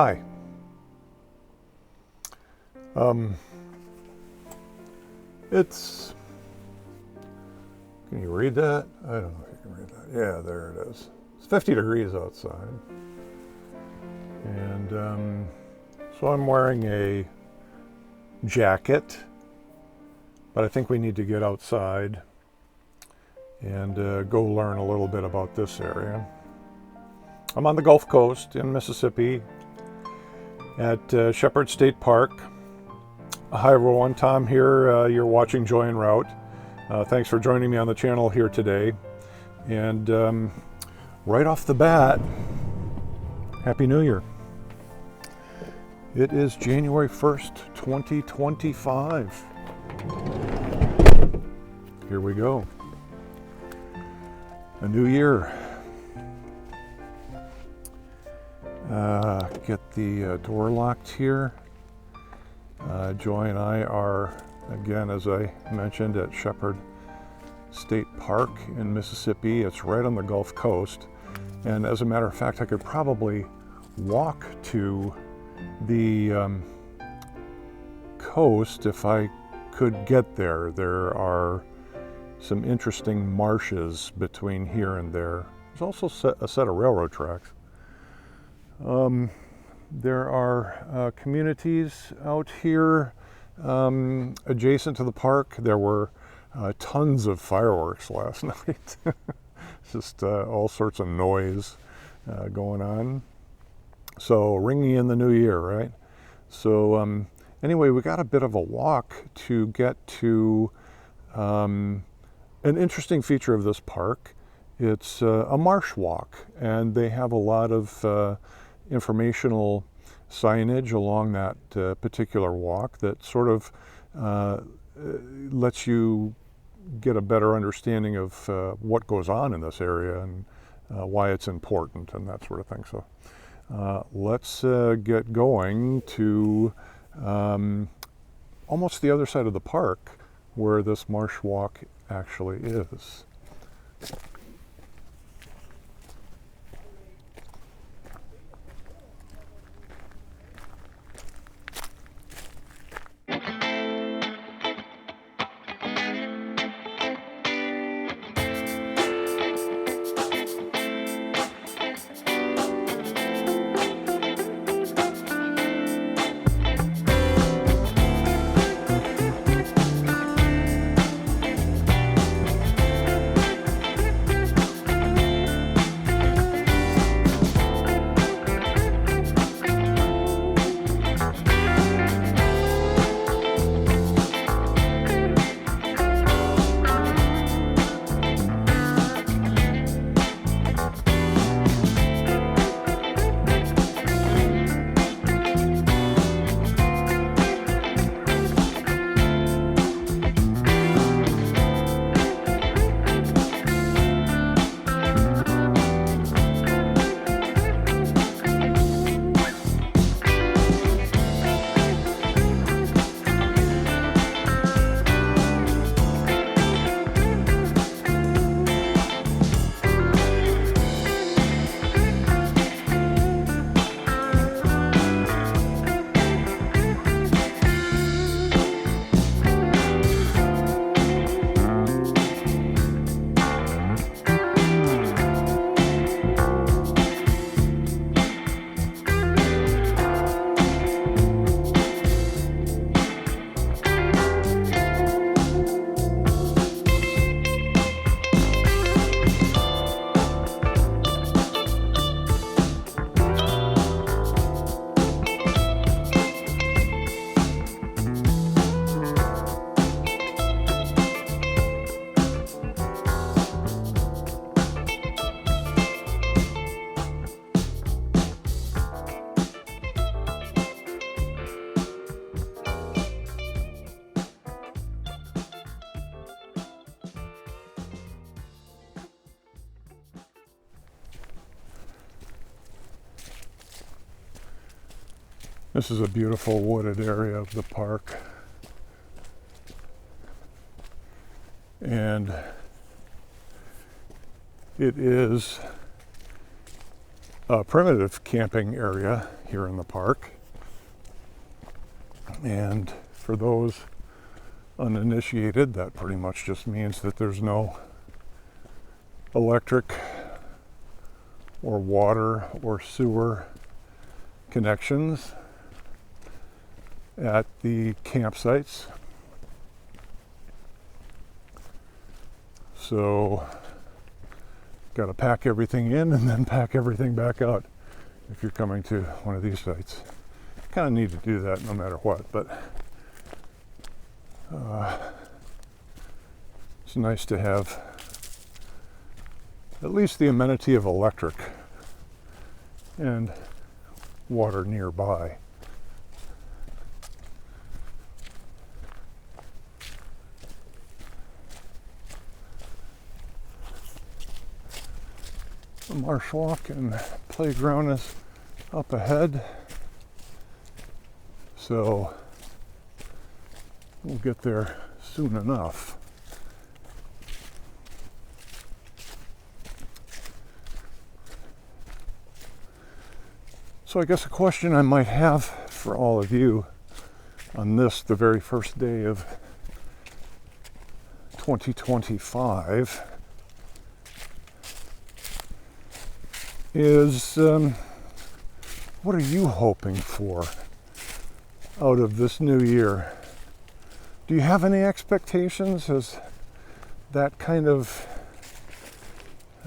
Hi. It's, can you read that? I don't know if you can read that. Yeah, there it is. It's 50 degrees outside. And so I'm wearing a jacket, but I think we need to get outside and go learn a little bit about this area. I'm on the Gulf Coast in Mississippi at Shepard State Park. Hi everyone, Tom here. You're watching Joy en Route. Thanks for joining me on the channel here today. And right off the bat, Happy New Year. It is January 1st, 2025. Here we go. A new year. Get the door locked here. Joy and I are, again, as I mentioned, at Shepard State Park in Mississippi. It's right on the Gulf Coast. And as a matter of fact, I could probably walk to the coast if I could get there. There are some interesting marshes between here and there. There's also a set of railroad tracks. There are communities out here adjacent to the park. There were tons of fireworks last night. Just all sorts of noise going on. So ringing in the new year, right? So anyway, we got a bit of a walk to get to an interesting feature of this park. It's a marsh walk, and they have a lot of informational signage along that particular walk that sort of lets you get a better understanding of what goes on in this area and why it's important and that sort of thing. So let's get going to almost the other side of the park where this marsh walk actually is. This is a beautiful wooded area of the park. And it is a primitive camping area here in the park. And for those uninitiated, that pretty much just means that there's no electric or water or sewer connections at the campsites. So got to pack everything in and then pack everything back out if you're coming to one of these sites. Kind of need to do that no matter what, but it's nice to have at least the amenity of electric and water nearby. The marshwalk and playground is up ahead, so we'll get there soon enough. So I guess a question I might have for all of you on this, the very first day of 2025, is what are you hoping for out of this new year? Do you have any expectations? Has that kind of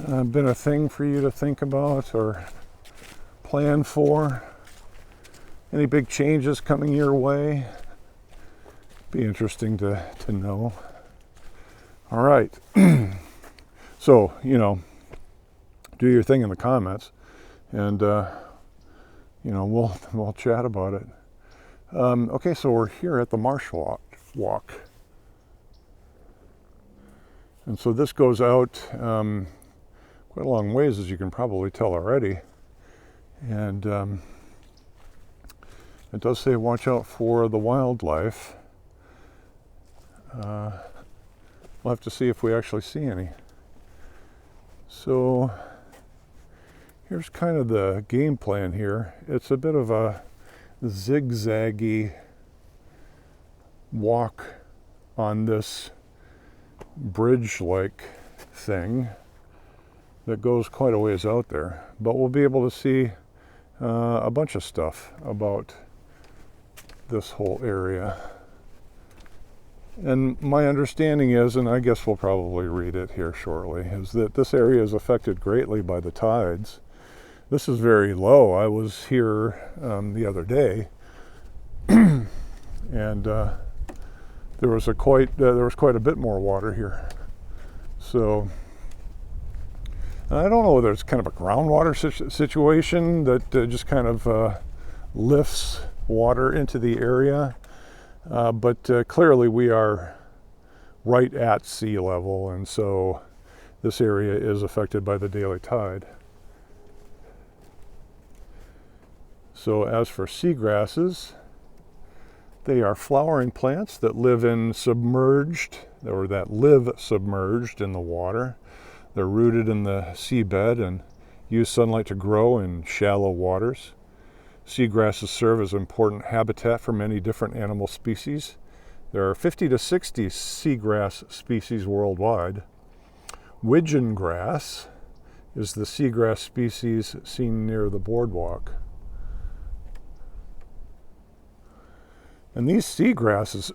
been a thing for you to think about or plan for? Any big changes coming your way? Be interesting to know. All right. So, do your thing in the comments, and we'll chat about it. Okay, so we're here at the marshwalk, and so this goes out quite a long ways, as you can probably tell already. And it does say watch out for the wildlife. We'll have to see if we actually see any. So here's kind of the game plan here. It's a bit of a zigzaggy walk on this bridge-like thing that goes quite a ways out there, but we'll be able to see a bunch of stuff about this whole area. And my understanding is, and I guess we'll probably read it here shortly, is that this area is affected greatly by the tides. This is very low. I was here the other day, and there was quite a bit more water here. So I don't know whether it's kind of a groundwater situation that just kind of lifts water into the area, but clearly we are right at sea level, and so this area is affected by the daily tide. So as for seagrasses, they are flowering plants that live submerged in the water. They're rooted in the seabed and use sunlight to grow in shallow waters. Seagrasses serve as important habitat for many different animal species. There are 50 to 60 seagrass species worldwide. Widgeon grass is the seagrass species seen near the boardwalk. And these seagrasses,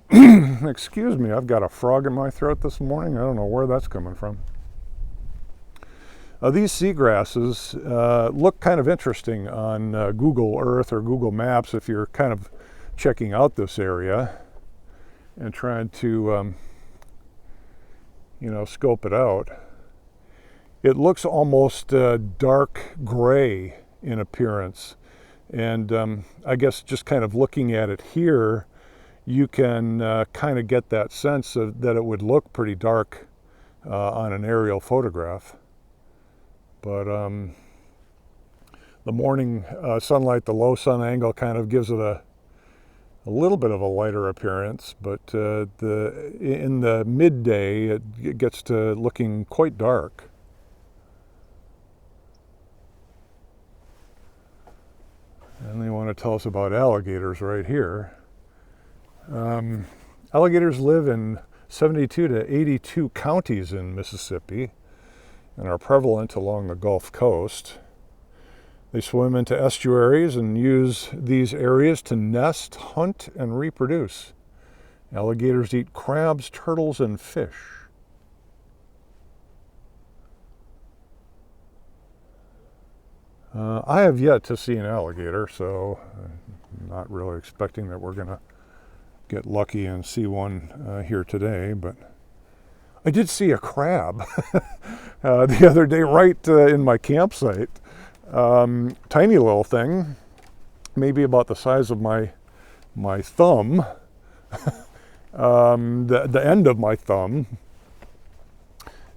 excuse me, I've got a frog in my throat this morning. I don't know where that's coming from. These seagrasses look kind of interesting on Google Earth or Google Maps if you're kind of checking out this area and trying to, scope it out. It looks almost dark gray in appearance. And I guess just kind of looking at it here, you can kind of get that sense that it would look pretty dark on an aerial photograph. But the morning sunlight, the low sun angle kind of gives it a little bit of a lighter appearance, but in the midday it gets to looking quite dark. And they want to tell us about alligators right here. Alligators live in 72 to 82 counties in Mississippi and are prevalent along the Gulf Coast. They swim into estuaries and use these areas to nest, hunt, and reproduce. Alligators eat crabs, turtles, and fish. I have yet to see an alligator, so I'm not really expecting that we're going to get lucky and see one here today, but I did see a crab the other day right in my campsite. Tiny little thing, maybe about the size of my thumb, the end of my thumb,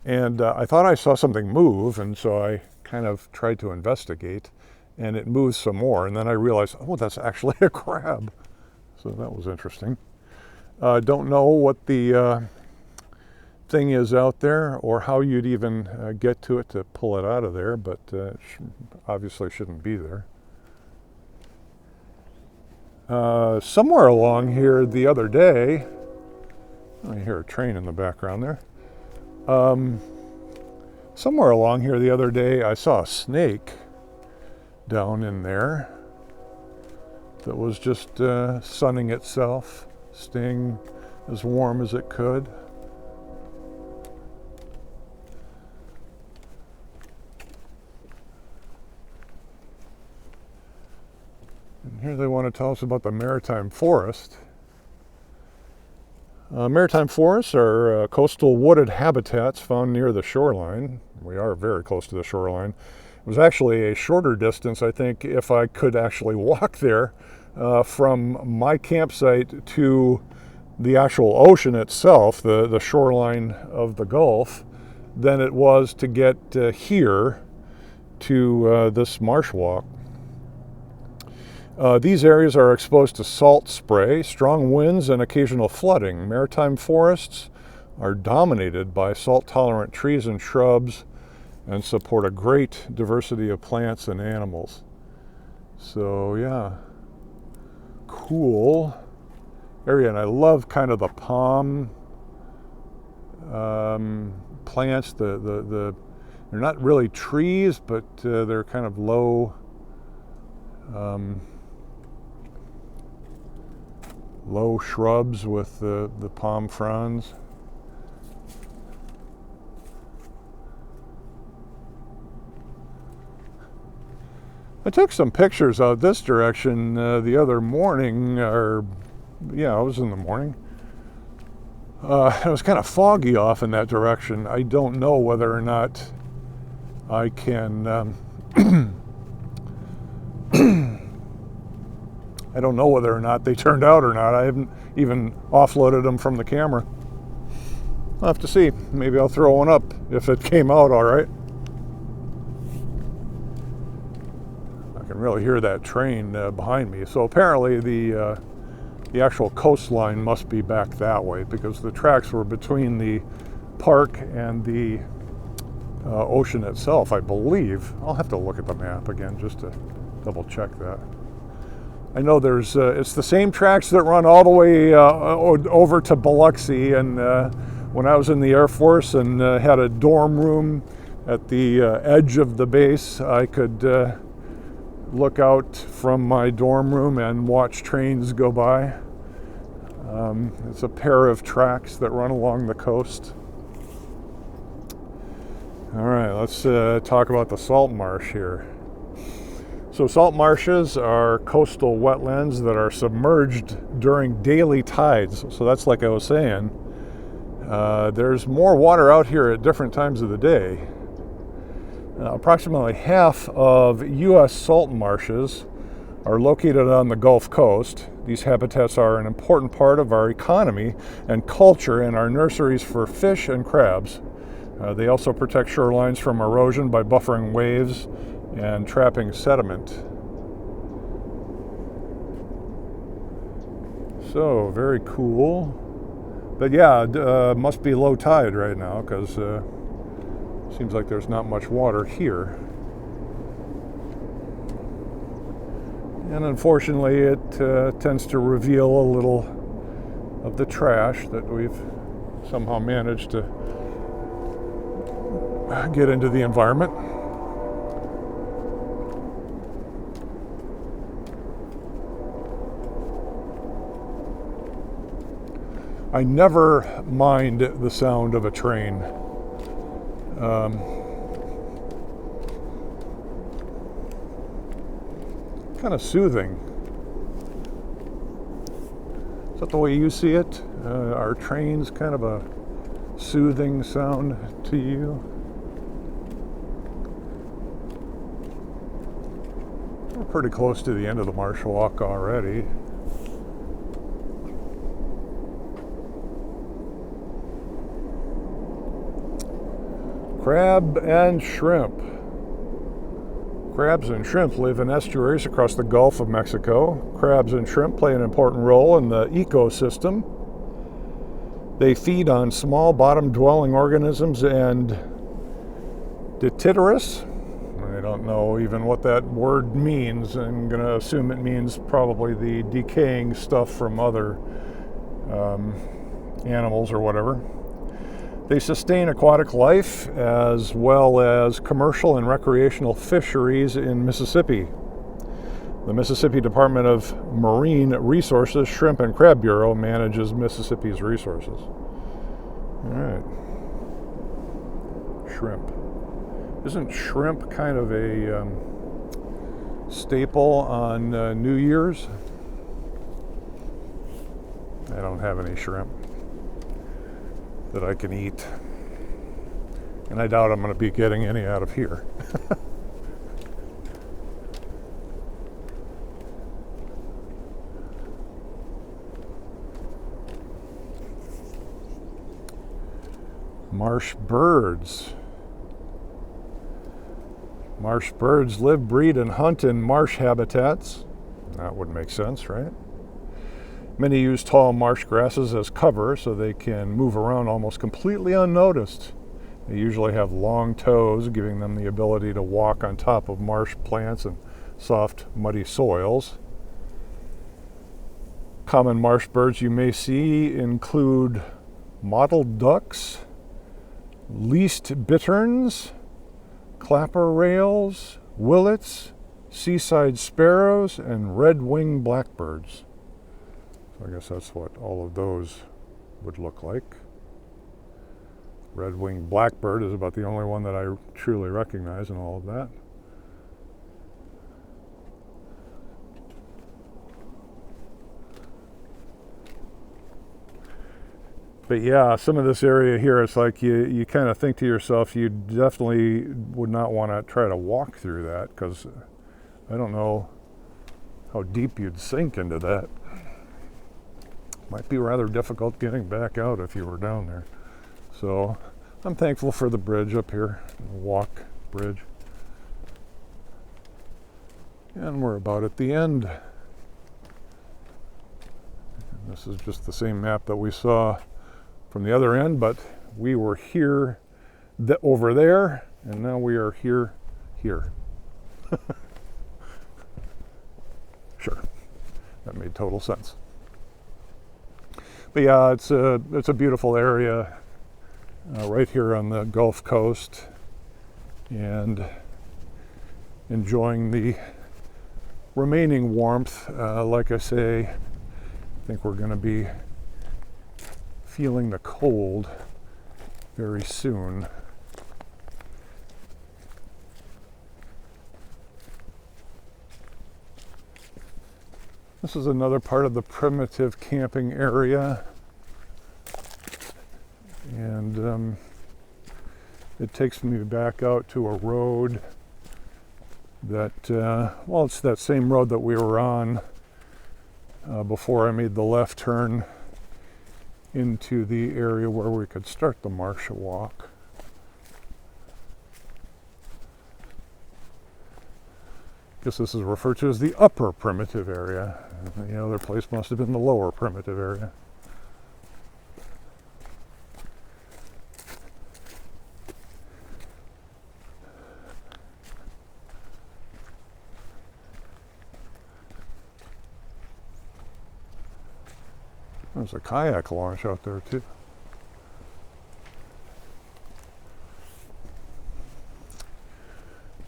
and I thought I saw something move, and so I kind of tried to investigate, and it moved some more, and then I realized, oh, that's actually a crab. So that was interesting. Don't know what the thing is out there or how you'd even get to it to pull it out of there, but it obviously shouldn't be there. Somewhere along here the other day, I hear a train in the background there. Somewhere along here the other day, I saw a snake down in there that was just sunning itself, staying as warm as it could. And here they want to tell us about the maritime forest. Maritime forests are coastal wooded habitats found near the shoreline. We are very close to the shoreline. It was actually a shorter distance, I think, if I could actually walk there from my campsite to the actual ocean itself, the shoreline of the Gulf, than it was to get here to this marshwalk. These areas are exposed to salt spray, strong winds, and occasional flooding. Maritime forests are dominated by salt-tolerant trees and shrubs and support a great diversity of plants and animals. So yeah, cool area. And I love kind of the palm plants. They're not really trees, but they're kind of low shrubs with the palm fronds. I took some pictures out this direction the other morning, it was in the morning. It was kind of foggy off in that direction. I don't know whether or not I can I don't know whether or not they turned out or not. I haven't even offloaded them from the camera. I'll have to see. Maybe I'll throw one up if it came out all right. I can really hear that train behind me. So apparently the actual coastline must be back that way because the tracks were between the park and the ocean itself, I believe. I'll have to look at the map again just to double check that. I know there's, it's the same tracks that run all the way over to Biloxi, and when I was in the Air Force and had a dorm room at the edge of the base, I could look out from my dorm room and watch trains go by. It's a pair of tracks that run along the coast. All right, let's talk about the salt marsh here. So salt marshes are coastal wetlands that are submerged during daily tides. So that's like I was saying. There's more water out here at different times of the day. Approximately half of U.S. salt marshes are located on the Gulf Coast. These habitats are an important part of our economy and culture and are nurseries for fish and crabs. They also protect shorelines from erosion by buffering waves and trapping sediment. So, very cool. But yeah, must be low tide right now because seems like there's not much water here. And unfortunately, it tends to reveal a little of the trash that we've somehow managed to get into the environment. I never mind the sound of a train. Kind of soothing. Is that the way you see it? Are trains kind of a soothing sound to you? We're pretty close to the end of the marshwalk already. Crab and shrimp. Crabs and shrimp live in estuaries across the Gulf of Mexico. Crabs and shrimp play an important role in the ecosystem. They feed on small bottom-dwelling organisms and detritus. I don't know even what that word means. I'm going to assume it means probably the decaying stuff from other animals or whatever. They sustain aquatic life as well as commercial and recreational fisheries in Mississippi. The Mississippi Department of Marine Resources Shrimp and Crab Bureau manages Mississippi's resources. All right. Shrimp. Isn't shrimp kind of a staple on New Year's? I don't have any shrimp that I can eat. And I doubt I'm going to be getting any out of here. Marsh birds. Marsh birds live, breed, and hunt in marsh habitats. That would make sense, right? Many use tall marsh grasses as cover so they can move around almost completely unnoticed. They usually have long toes, giving them the ability to walk on top of marsh plants and soft, muddy soils. Common marsh birds you may see include mottled ducks, least bitterns, clapper rails, willets, seaside sparrows, and red-winged blackbirds. So I guess that's what all of those would look like. Red-winged blackbird is about the only one that I truly recognize in all of that. But yeah, some of this area here, it's like you kind of think to yourself, you definitely would not want to try to walk through that, because I don't know how deep you'd sink into that. Might be rather difficult getting back out if you were down there. So I'm thankful for the bridge up here, the walk bridge. And we're about at the end. And this is just the same map that we saw from the other end, but we were here, over there, and now we are here. Sure, that made total sense. But yeah, it's a beautiful area right here on the Gulf Coast, and enjoying the remaining warmth. Like I say, I think we're going to be feeling the cold very soon. This is another part of the primitive camping area, and it takes me back out to a road that, well, it's that same road that we were on before I made the left turn into the area where we could start the marshwalk. I guess this is referred to as the upper primitive area. The other place must have been the lower primitive area. There's a kayak launch out there too.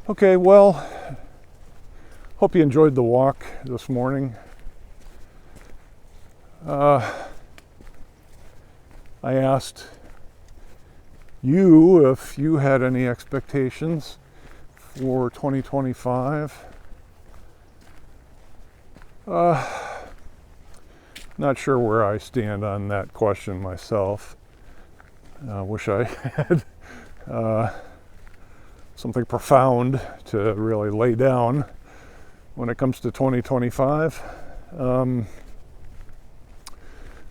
Okay, well, hope you enjoyed the walk this morning. I asked you if you had any expectations for 2025. Not sure where I stand on that question myself. Wish I had something profound to really lay down when it comes to 2025. I'm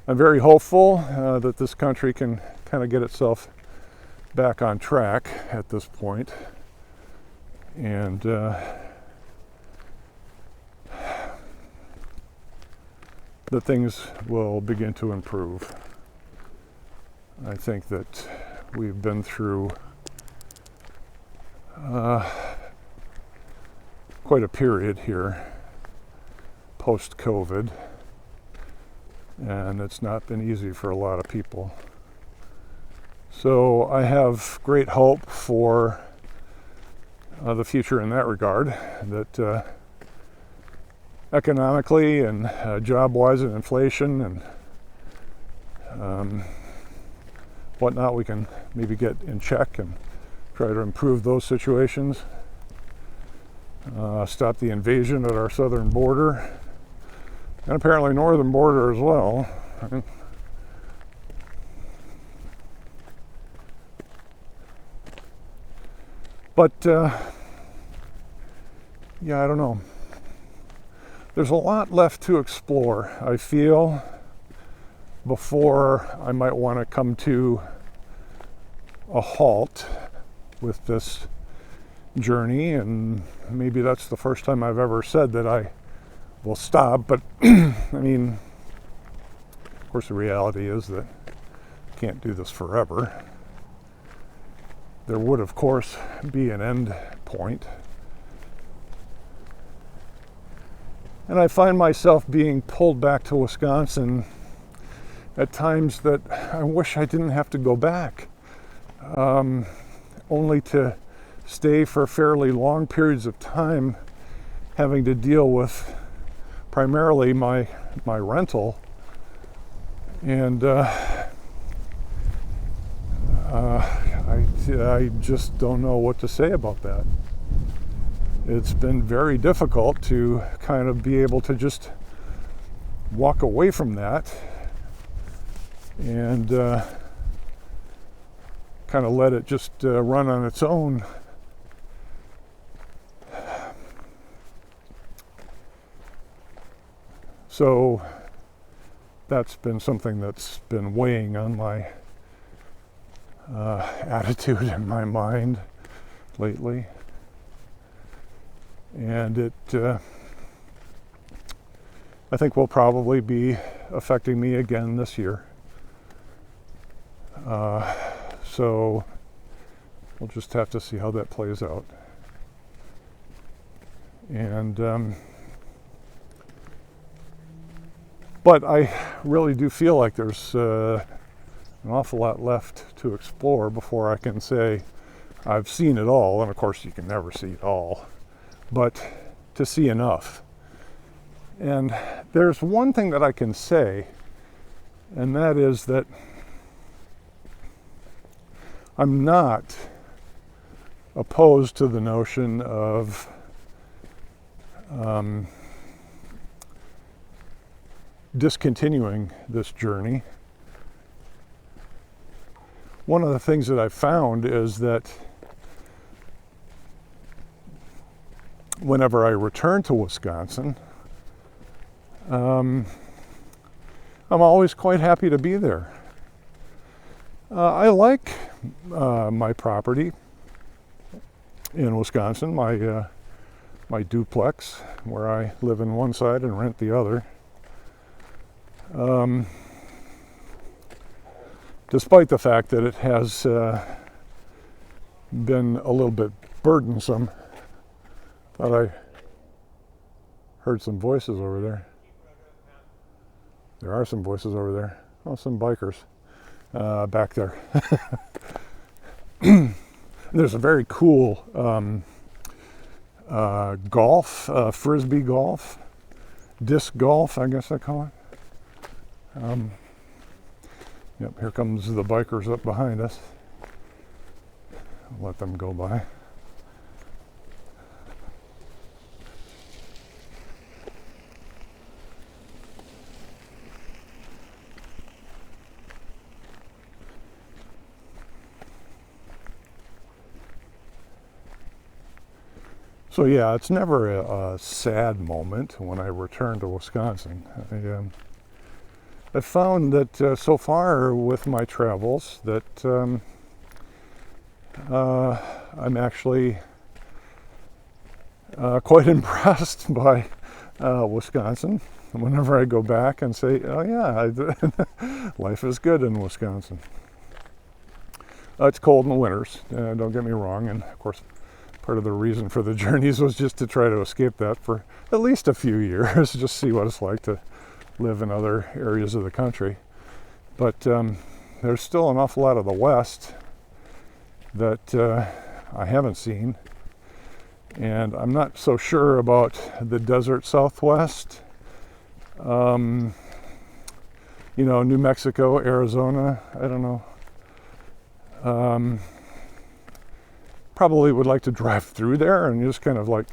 very hopeful that this country can kind of get itself back on track at this point, and that things will begin to improve. I think that we've been through quite a period here post-COVID, and it's not been easy for a lot of people. So I have great hope for the future in that regard, that economically and job-wise and inflation and whatnot, we can maybe get in check and try to improve those situations, stop the invasion at our southern border, and apparently northern border as well. But yeah, I don't know. There's a lot left to explore, I feel, before I might want to come to a halt with this journey, and maybe that's the first time I've ever said that I will stop, but I mean, of course the reality is that I can't do this forever. There would, of course, be an end point. And I find myself being pulled back to Wisconsin at times that I wish I didn't have to go back, only to stay for fairly long periods of time having to deal with primarily my rental. And I just don't know what to say about that. It's been very difficult to kind of be able to just walk away from that and kind of let it just run on its own. So that's been something that's been weighing on my attitude in my mind lately. And it, I think, will probably be affecting me again this year. So we'll just have to see how that plays out. And but I really do feel like there's an awful lot left to explore before I can say I've seen it all. And of course, you can never see it all, but to see enough. And there's one thing that I can say, and that is that I'm not opposed to the notion of discontinuing this journey. One of the things that I've found is that whenever I return to Wisconsin, I'm always quite happy to be there. I like my property in Wisconsin, my duplex, where I live in one side and rent the other. Despite the fact that it has been a little bit burdensome. Thought I heard some voices over there. There are some voices over there. Oh, some bikers back there. There's a very cool golf, frisbee golf, disc golf, I guess I call it. Yep, here comes the bikers up behind us. I'll let them go by. So yeah, it's never a sad moment when I return to Wisconsin. I've found that so far with my travels that I'm actually quite impressed by Wisconsin. Whenever I go back and say, oh yeah, life is good in Wisconsin. It's cold in the winters, don't get me wrong, and of course part of the reason for the journeys was just to try to escape that for at least a few years, just see what it's like to live in other areas of the country. But there's still an awful lot of the West that I haven't seen, and I'm not so sure about the desert Southwest. You know, New Mexico, Arizona, I don't know. Probably would like to drive through there and just kind of like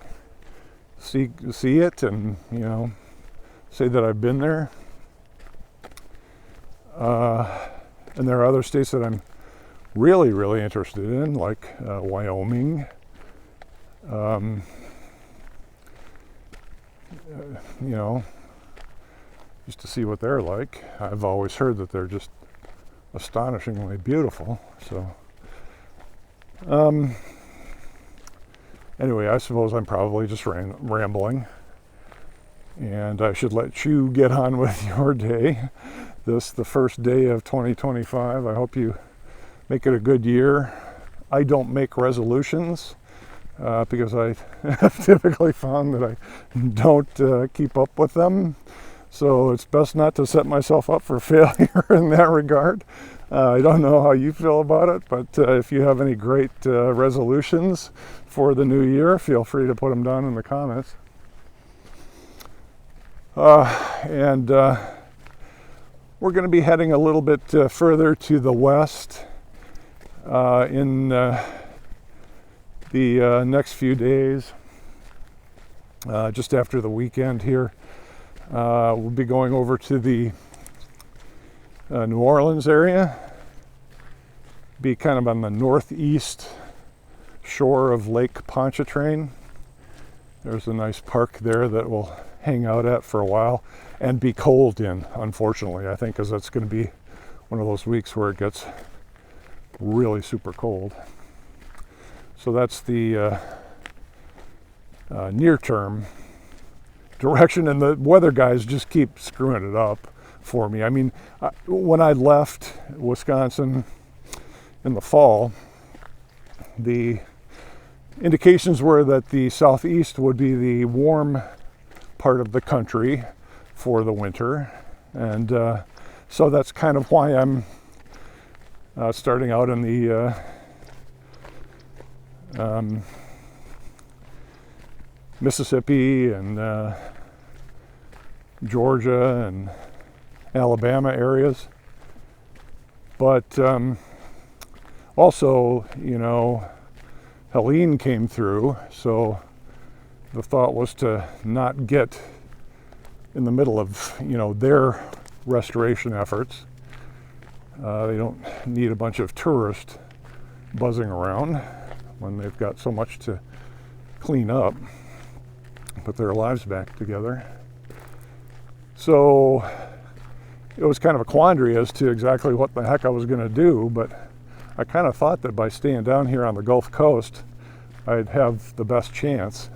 see it and, you know, say that I've been there. And there are other states that I'm really, really interested in, like Wyoming. You know, just to see what they're like. I've always heard that they're just astonishingly beautiful. So, anyway, I suppose I'm probably just rambling, and I should let you get on with your day. The first day of 2025. I hope you make it a good year. I don't make resolutions because I have typically found that I don't keep up with them. So it's best not to set myself up for failure in that regard. I don't know how you feel about it, but if you have any great resolutions for the new year, feel free to put them down in the comments. We're going to be heading a little bit further to the west in the next few days, just after the weekend here. We'll be going over to the New Orleans area, be kind of on the northeast shore of Lake Pontchartrain. There's a nice park there that we'll hang out at for a while and be cold in, unfortunately, I think, because that's going to be one of those weeks where it gets really super cold. So that's the near term direction, and the weather guys just keep screwing it up for me. I mean, when I left Wisconsin in the fall, the indications were that the southeast would be the warm part of the country for the winter, and so that's kind of why I'm starting out in the Mississippi and Georgia and Alabama areas. But also, you know, Helene came through, so the thought was to not get in the middle of, you know, their restoration efforts. They don't need a bunch of tourists buzzing around when they've got so much to clean up, put their lives back together. So it was kind of a quandary as to exactly what the heck I was going to do, but I kind of thought that by staying down here on the Gulf Coast, I'd have the best chance.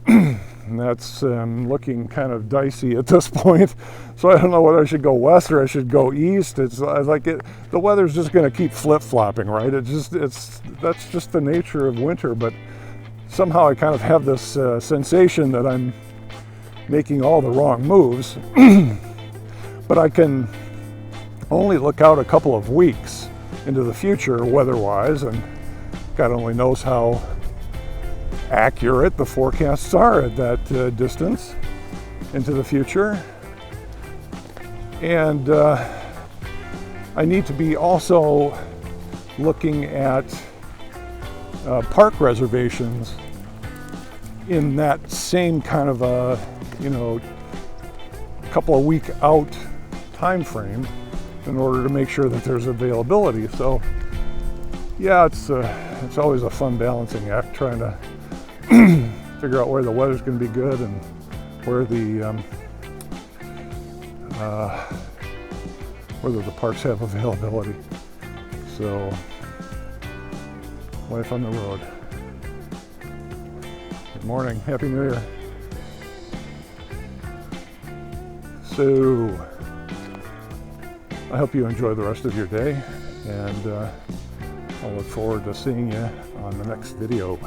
And that's looking kind of dicey at this point. So I don't know whether I should go west or I should go east. It's like the weather's just going to keep flip-flopping, right? That's just the nature of winter. But somehow I kind of have this sensation that I'm making all the wrong moves. but I can only look out a couple of weeks into the future weather-wise, and God only knows how accurate the forecasts are at that distance into the future. And I need to be also looking at park reservations in that same kind of a, couple of week out time frame in order to make sure that there's availability. So yeah, it's always a fun balancing act, trying to figure out where the weather's going to be good and where whether the parks have availability. So, life on the road. Good morning, Happy New Year. So, I hope you enjoy the rest of your day, and I'll look forward to seeing you on the next video.